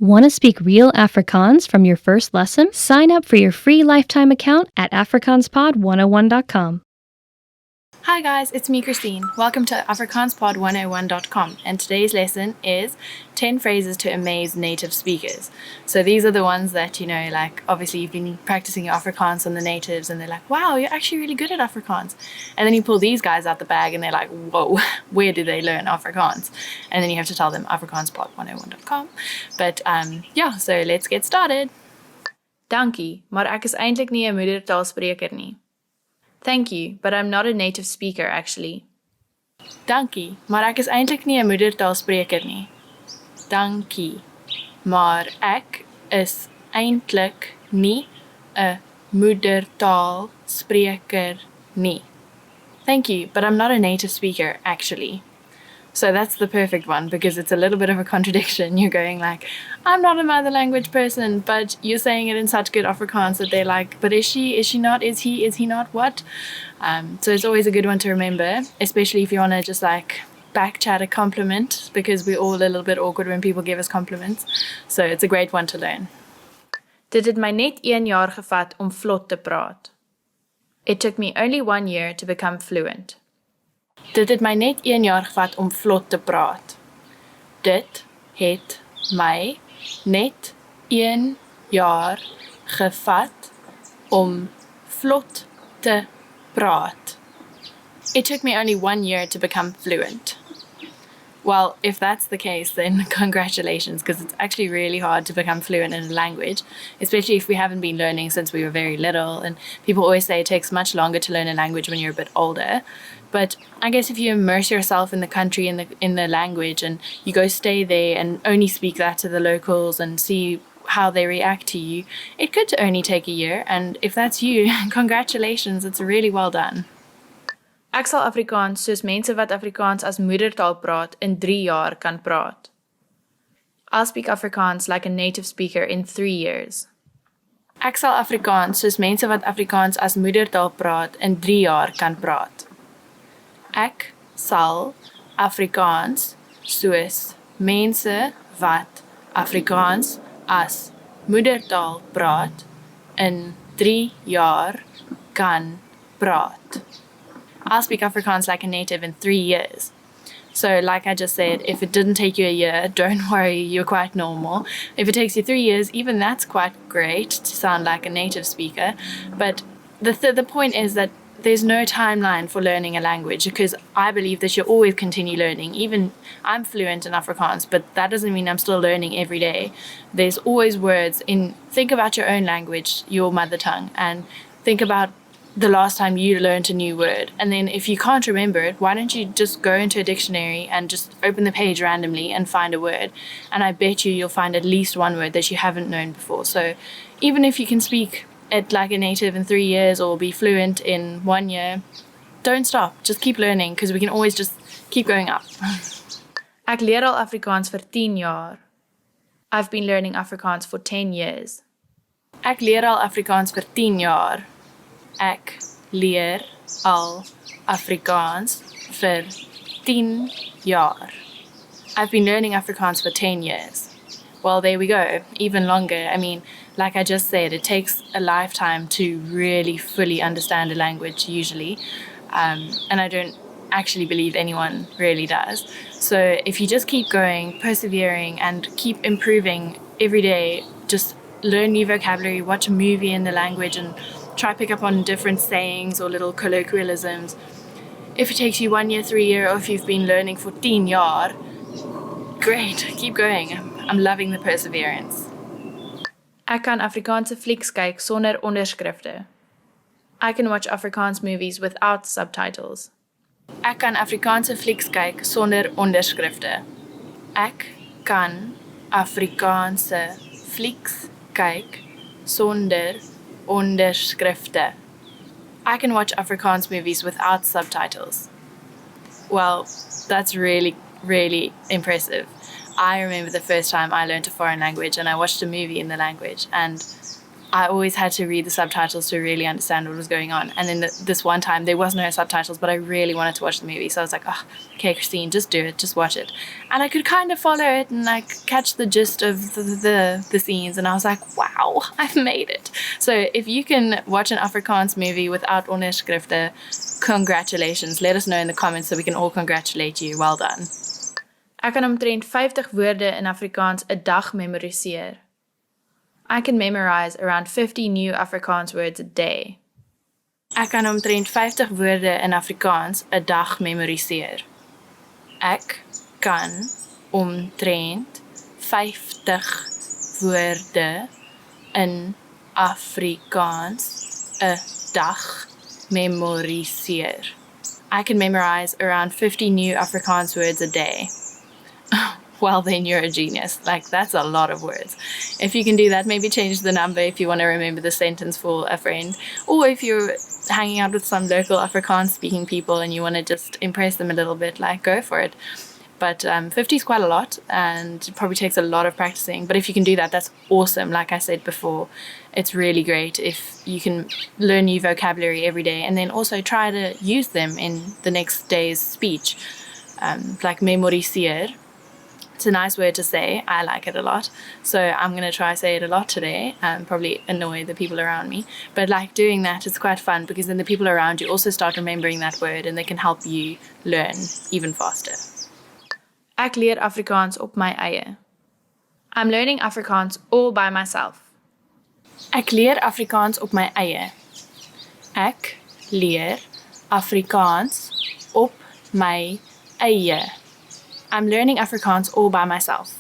Want to speak real Afrikaans from your first lesson? Sign up for your free lifetime account at afrikaanspod101.com. Hi guys, it's me Christine. Welcome to afrikaanspod101.com, and today's lesson is 10 phrases to amaze native speakers. So these are the ones that, like obviously you've been practicing your Afrikaans on the natives and they're like, wow, you're actually really good at Afrikaans. And then you pull these guys out the bag and they're like, whoa, where did they learn Afrikaans? And then you have to tell them afrikaanspod101.com. But so let's get started. Dankie, maar ek is eintlik nie 'n moedertaalspreker nie. Thank you, but I'm not a native speaker actually. Dankie, maar ek is eintlik nie 'n moedertaalspreker nie. Dankie, maar ek is eintlik nie 'n moedertaalspreker nie. Thank you, but I'm not a native speaker actually. So that's the perfect one because it's a little bit of a contradiction. You're going like, I'm not a mother language person, but you're saying it in such good Afrikaans that they're like, but is she not, is he not, what? So it's always a good one to remember, especially if you want to just like back chat a compliment, because we're all a little bit awkward when people give us compliments. So it's a great one to learn. Dit het my net 1 jaar gevat om vlot te praat. It took me only 1 year to become fluent. Dit het my net 1 jaar gevat om vlot te praat. Dit het my net 1 jaar gevat om vlot te praat. It took me only 1 year to become fluent. Well, if that's the case, then congratulations, because it's actually really hard to become fluent in a language, especially if we haven't been learning since we were very little. And people always say it takes much longer to learn a language when you're a bit older. But I guess if you immerse yourself in the country, in the language, and you go stay there and only speak that to the locals and see how they react to you, it could only take a year. And if that's you, congratulations, it's really well done. Ek sal Afrikaans soos mense wat Afrikaans as moedertaal praat in 3 jaar kan praat. I'll speak Afrikaans like a native speaker in 3 years. Ek sal Afrikaans soos mense wat Afrikaans as moedertaal praat in 3 jaar kan praat. Ek sal Afrikaans soos mense wat Afrikaans as moedertaal praat in 3 jaar kan praat. I'll speak Afrikaans like a native in 3 years. So like I just said, if it didn't take you a year, don't worry, you're quite normal. If it takes you 3 years, even that's quite great to sound like a native speaker. But the point is that there's no timeline for learning a language, because I believe that you'll always continue learning. Even I'm fluent in Afrikaans, but that doesn't mean I'm still learning every day. There's always words think about your own language, your mother tongue, and think about the last time you learned a new word. And then if you can't remember it, why don't you just go into a dictionary and just open the page randomly and find a word? And I bet you'll find at least one word that you haven't known before. So even if you can speak it like a native in 3 years or be fluent in 1 year, don't stop. Just keep learning, because we can always just keep going up. Ek leer al Afrikaans vir 10 jaar. I've been learning Afrikaans for 10 years. Ek leer al Afrikaans vir 10 jaar. Ek leer al Afrikaans vir 10 jaar. I've been learning Afrikaans for 10 years. Well, there we go. Even longer. I mean, like I just said, it takes a lifetime to really fully understand a language usually. And I don't actually believe anyone really does. So if you just keep going, persevering, and keep improving every day, just learn new vocabulary, watch a movie in the language, and try pick up on different sayings or little colloquialisms. If it takes you 1 year, 3 years, or if you've been learning for 10 jaar, great, keep going. I'm loving the perseverance. Ek kan Afrikaanse flieks kyk sonder onderskrifte. I can watch Afrikaans movies without subtitles. Ek kan Afrikaanse flieks kyk sonder onderskrifte. Ek kan Afrikaanse flieks kyk sonder onderskrifte. I can watch Afrikaans movies without subtitles. Well, that's really, really impressive. I remember the first time I learned a foreign language and I watched a movie in the language, and I always had to read the subtitles to really understand what was going on. And then this one time, there was no subtitles, but I really wanted to watch the movie. So I was like, oh, okay, Christine, just do it. Just watch it. And I could kind of follow it and like catch the gist of the scenes. And I was like, wow, I've made it. So if you can watch an Afrikaans movie without onderskrifte, congratulations. Let us know in the comments so we can all congratulate you. Well done. Ek kan omtrent 50 woorde in Afrikaans 'n dag memoriseer. I can memorize around 50 new Afrikaans words a day. Ek kan omtrent 50 woorde in Afrikaans 'n dag memoriseer. Ek kan omtrent 50 woorde in Afrikaans 'n dag memoriseer. I can memorize around 50 new Afrikaans words a day. Well, then you're a genius. Like, that's a lot of words. If you can do that, maybe change the number if you want to remember the sentence for a friend. Or if you're hanging out with some local Afrikaans speaking people and you want to just impress them a little bit, like, go for it. But 50 is quite a lot and it probably takes a lot of practicing. But if you can do that, that's awesome. Like I said before, it's really great if you can learn new vocabulary every day and then also try to use them in the next day's speech. Like memoriseer. It's a nice word to say. I like it a lot. So I'm going to try say it a lot today and probably annoy the people around me. But like doing that, it's quite fun because then the people around you also start remembering that word and they can help you learn even faster. Ek leer Afrikaans op my eie. I'm learning Afrikaans all by myself. Ek leer Afrikaans op my eie. Ek leer Afrikaans op my eie. I'm learning Afrikaans all by myself.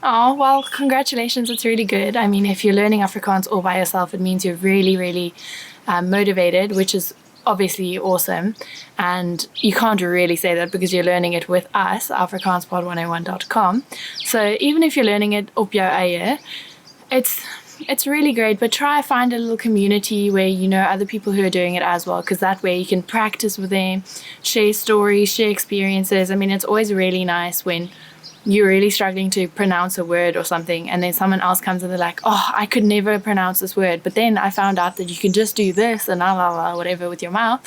Oh, well, congratulations. It's really good. I mean, if you're learning Afrikaans all by yourself, it means you're really, really motivated, which is obviously awesome. And you can't really say that because you're learning it with us, afrikaanspod101.com. So even if you're learning it op jou eie, it's really great, but try find a little community where you know other people who are doing it as well, because that way you can practice with them, share stories, share experiences. I mean, it's always really nice when you're really struggling to pronounce a word or something and then someone else comes and they're like, oh, I could never pronounce this word, but then I found out that you can just do this and whatever with your mouth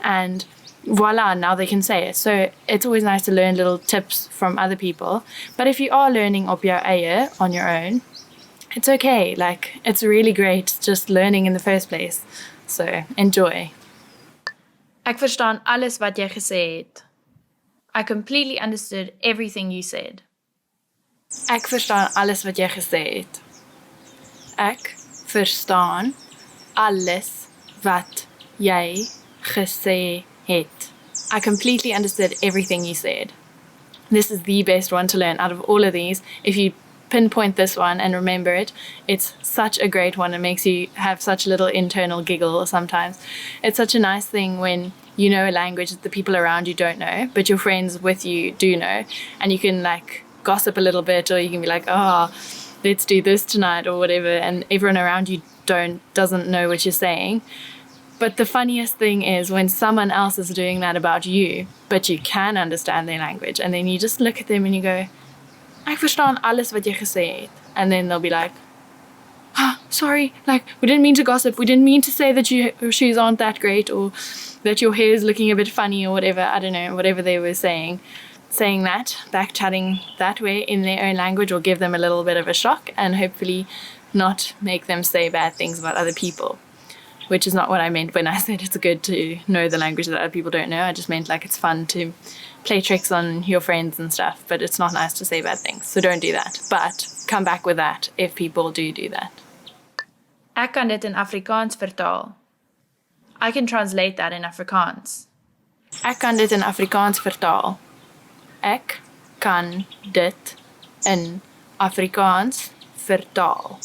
and voila, now they can say it. So it's always nice to learn little tips from other people. But if you are learning op jou eie on your own, it's okay. Like, it's really great just learning in the first place. So enjoy. Ek verstaan alles wat jy gesê het. I completely understood everything you said. Ek verstaan alles wat jy gesê het. Ek verstaan alles wat jy gesê het. I completely understood everything you said. This is the best one to learn out of all of these. If you pinpoint this one and remember it, it's such a great one. It makes you have such a little internal giggle sometimes. It's such a nice thing when you know a language that the people around you don't know, but your friends with you do know, and you can like gossip a little bit, or you can be like, oh, let's do this tonight or whatever, and everyone around you doesn't know what you're saying. But the funniest thing is when someone else is doing that about you, but you can understand their language, and then you just look at them and you go, Ek verstaan alles wat jy gesê het. And then they'll be like, sorry, like, we didn't mean to gossip. We didn't mean to say that your shoes aren't that great or that your hair is looking a bit funny or whatever. I don't know, whatever they were saying. Saying that, back-chatting that way in their own language will give them a little bit of a shock and hopefully not make them say bad things about other people. Which is not what I meant when I said it's good to know the language that other people don't know. I just meant like it's fun to play tricks on your friends and stuff, but it's not nice to say bad things. So don't do that. But come back with that if people do that. Ek kan dit in Afrikaans vertaal. I can translate that in Afrikaans. Ek kan dit in Afrikaans vertaal. Ek kan dit in Afrikaans vertaal.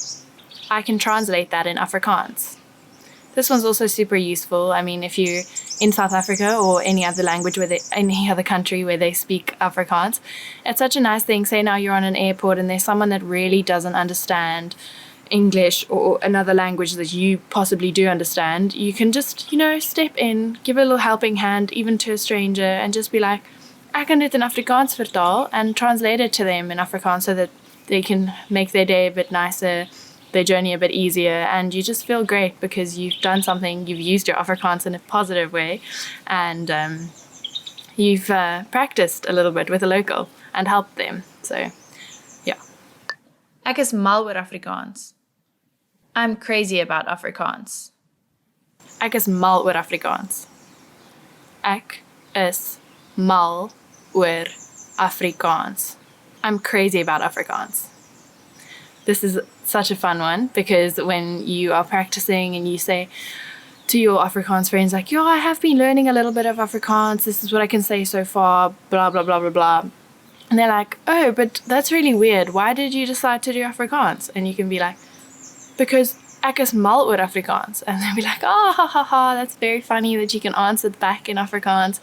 I can translate that in Afrikaans. This one's also super useful. I mean, if you're in South Africa or any other language any other country where they speak Afrikaans, it's such a nice thing. Say now you're on an airport and there's someone that really doesn't understand English or another language that you possibly do understand. You can just, step in, give a little helping hand, even to a stranger, and just be like, ek kan dit in Afrikaans vertaal, and translate it to them in Afrikaans so that they can make their day a bit nicer their journey a bit easier, and you just feel great because you've done something, you've used your Afrikaans in a positive way, and you've practiced a little bit with a local and helped them. So, yeah. Ek is mal oor Afrikaans. I'm crazy about Afrikaans. Ek is mal oor Afrikaans. Ek is mal oor Afrikaans. I'm crazy about Afrikaans. This is such a fun one because when you are practicing and you say to your Afrikaans friends like, I have been learning a little bit of Afrikaans, this is what I can say so far, blah, blah, blah, blah, blah. And they're like, oh, but that's really weird. Why did you decide to do Afrikaans? And you can be like, because ek is mal oor Afrikaans. And they'll be like, oh, ha, ha, ha, that's very funny that you can answer back in Afrikaans.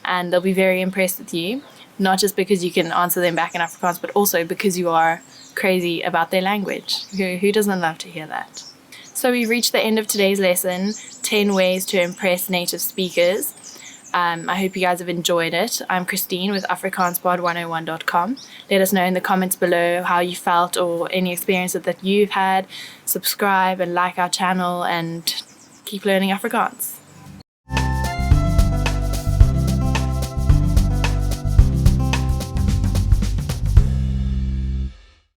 And they'll be very impressed with you, not just because you can answer them back in Afrikaans, but also because you are crazy about their language. Who doesn't love to hear that? So we've reached the end of today's lesson, 10 ways to impress native speakers. I hope you guys have enjoyed it. I'm Christine with AfrikaansPod101.com. Let us know in the comments below how you felt or any experiences that you've had. Subscribe and like our channel and keep learning Afrikaans.